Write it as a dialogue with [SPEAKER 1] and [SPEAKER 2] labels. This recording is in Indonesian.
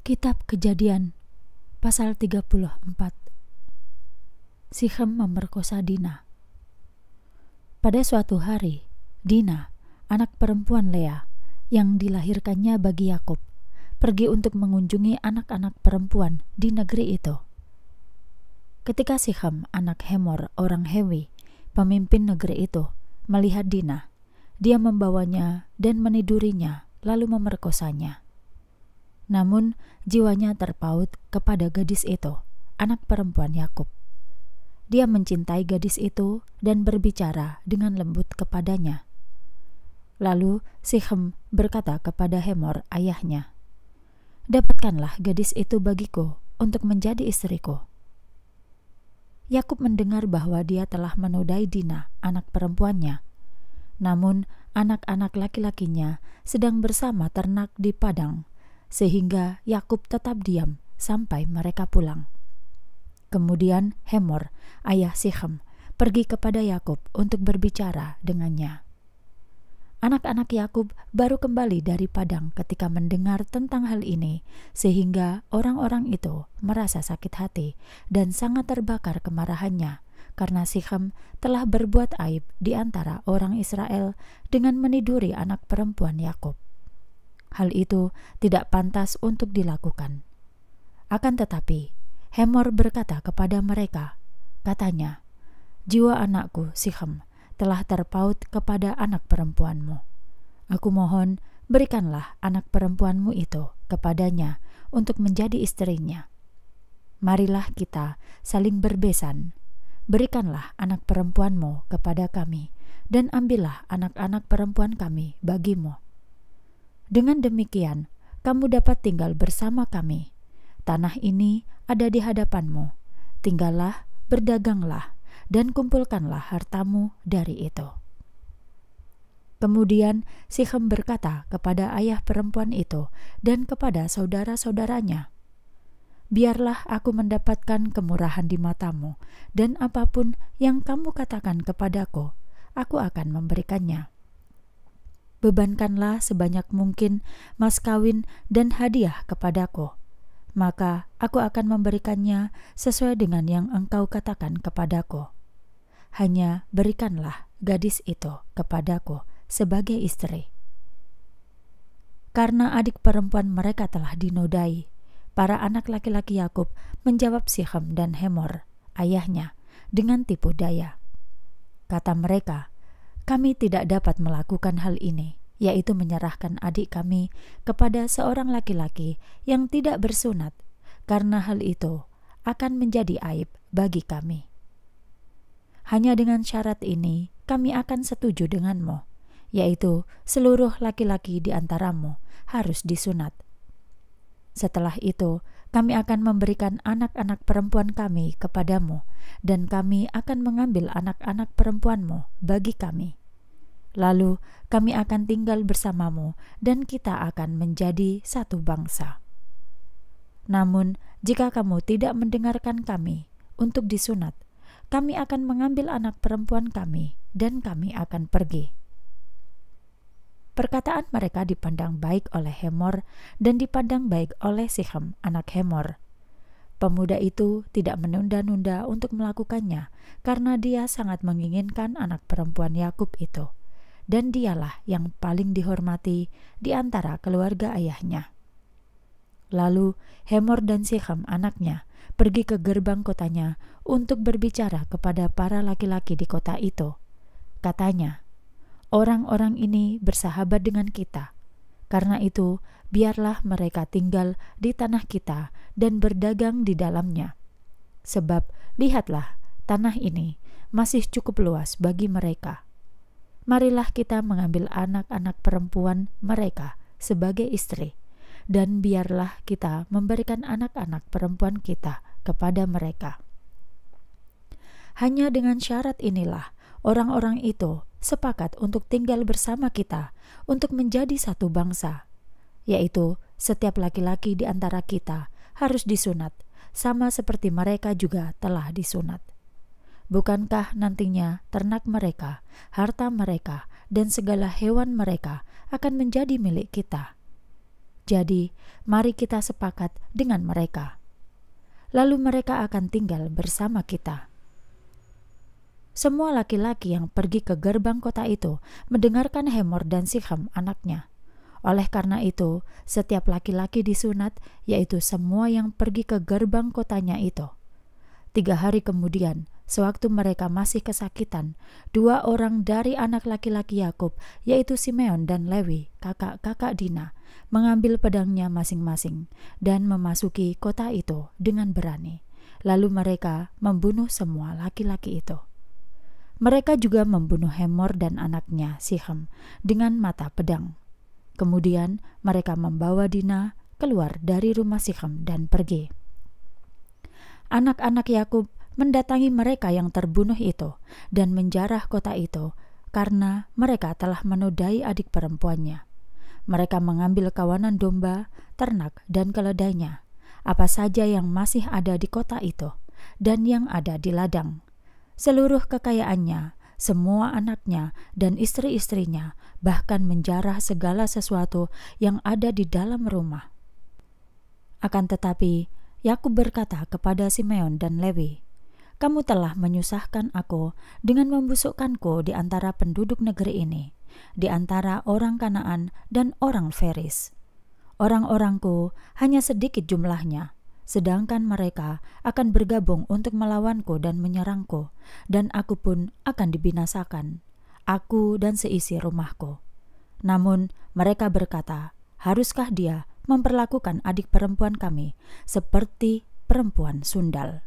[SPEAKER 1] Kitab Kejadian pasal 34. Sichem memerkosa Dina. Pada suatu hari, Dina, anak perempuan Lea, yang dilahirkannya bagi Yakub, pergi untuk mengunjungi anak-anak perempuan di negeri itu. Ketika Sichem, anak Hemor, orang Hewi, pemimpin negeri itu, melihat Dina, dia membawanya dan menidurinya, lalu memerkosanya. Namun jiwanya terpaut kepada gadis itu, anak perempuan Yakub. Dia mencintai gadis itu dan berbicara dengan lembut kepadanya. Lalu Sichem berkata kepada Hemor ayahnya, "Dapatkanlah gadis itu bagiku untuk menjadi istriku." Yakub mendengar bahwa dia telah menodai Dina, anak perempuannya. Namun anak-anak laki-lakinya sedang bersama ternak di padang, sehingga Yakub tetap diam sampai mereka pulang. Kemudian Hemor, ayah Sichem, pergi kepada Yakub untuk berbicara dengannya. Anak-anak Yakub baru kembali dari padang ketika mendengar tentang hal ini, sehingga orang-orang itu merasa sakit hati dan sangat terbakar kemarahannya, karena Sichem telah berbuat aib di antara orang Israel dengan meniduri anak perempuan Yakub. Hal itu tidak pantas untuk dilakukan. Akan tetapi, Hemor berkata kepada mereka, katanya, "Jiwa anakku Sichem telah terpaut kepada anak perempuanmu. Aku mohon, berikanlah anak perempuanmu itu kepadanya untuk menjadi istrinya. Marilah kita saling berbesan. Berikanlah anak perempuanmu kepada kami, dan ambillah anak-anak perempuan kami bagimu. Dengan demikian, kamu dapat tinggal bersama kami. Tanah ini ada di hadapanmu. Tinggallah, berdaganglah, dan kumpulkanlah hartamu dari itu." Kemudian Sichem berkata kepada ayah perempuan itu dan kepada saudara-saudaranya, "Biarlah aku mendapatkan kemurahan di matamu, dan apapun yang kamu katakan kepadaku, aku akan memberikannya. Bebankanlah sebanyak mungkin mas kawin dan hadiah kepadaku, maka aku akan memberikannya sesuai dengan yang engkau katakan kepadaku. Hanya berikanlah gadis itu kepadaku sebagai istri." Karena adik perempuan mereka telah dinodai, para anak laki-laki Yakub menjawab Sichem dan Hemor, ayahnya, dengan tipu daya. Kata mereka, "Kami tidak dapat melakukan hal ini, yaitu menyerahkan adik kami kepada seorang laki-laki yang tidak bersunat, karena hal itu akan menjadi aib bagi kami. Hanya dengan syarat ini kami akan setuju denganmu, yaitu seluruh laki-laki di antaramu harus disunat. Setelah itu kami akan memberikan anak-anak perempuan kami kepadamu, dan kami akan mengambil anak-anak perempuanmu bagi kami. Lalu kami akan tinggal bersamamu dan kita akan menjadi satu bangsa. Namun jika kamu tidak mendengarkan kami untuk disunat, kami akan mengambil anak perempuan kami dan kami akan pergi." Perkataan mereka dipandang baik oleh Hemor dan dipandang baik oleh Sichem, anak Hemor. Pemuda itu tidak menunda-nunda untuk melakukannya karena dia sangat menginginkan anak perempuan Yakub itu, dan dialah yang paling dihormati di antara keluarga ayahnya. Lalu Hemor dan Sichem anaknya pergi ke gerbang kotanya untuk berbicara kepada para laki-laki di kota itu. Katanya, "Orang-orang ini bersahabat dengan kita. Karena itu, biarlah mereka tinggal di tanah kita dan berdagang di dalamnya. Sebab, lihatlah, tanah ini masih cukup luas bagi mereka. Marilah kita mengambil anak-anak perempuan mereka sebagai istri, dan biarlah kita memberikan anak-anak perempuan kita kepada mereka." Hanya dengan syarat inilah orang-orang itu sepakat untuk tinggal bersama kita untuk menjadi satu bangsa, yaitu setiap laki-laki di antara kita harus disunat, sama seperti mereka juga telah disunat. Bukankah nantinya ternak mereka, harta mereka, dan segala hewan mereka akan menjadi milik kita? Jadi, mari kita sepakat dengan mereka. Lalu mereka akan tinggal bersama kita." Semua laki-laki yang pergi ke gerbang kota itu mendengarkan Hemor dan Sichem anaknya. Oleh karena itu, setiap laki-laki disunat, yaitu semua yang pergi ke gerbang kotanya itu. 3 hari kemudian, sewaktu mereka masih kesakitan, 2 orang dari anak laki-laki Yakub, yaitu Simeon dan Lewi, kakak-kakak Dina, mengambil pedangnya masing-masing dan memasuki kota itu dengan berani. Lalu mereka membunuh semua laki-laki itu. Mereka juga membunuh Hemor dan anaknya Sichem dengan mata pedang. Kemudian mereka membawa Dina keluar dari rumah Sichem dan pergi. Anak-anak Yakub mendatangi mereka yang terbunuh itu dan menjarah kota itu karena mereka telah menodai adik perempuannya. Mereka mengambil kawanan domba, ternak, dan keledainya, apa saja yang masih ada di kota itu, dan yang ada di ladang. Seluruh kekayaannya, semua anaknya dan istri-istrinya, bahkan menjarah segala sesuatu yang ada di dalam rumah. Akan tetapi, Yakub berkata kepada Simeon dan Lewi, "Kamu telah menyusahkan aku dengan membusukkanku di antara penduduk negeri ini, di antara orang Kanaan dan orang Feris. Orang-orangku hanya sedikit jumlahnya, sedangkan mereka akan bergabung untuk melawanku dan menyerangku, dan aku pun akan dibinasakan, aku dan seisi rumahku." Namun mereka berkata, "Haruskah dia memperlakukan adik perempuan kami seperti perempuan sundal?"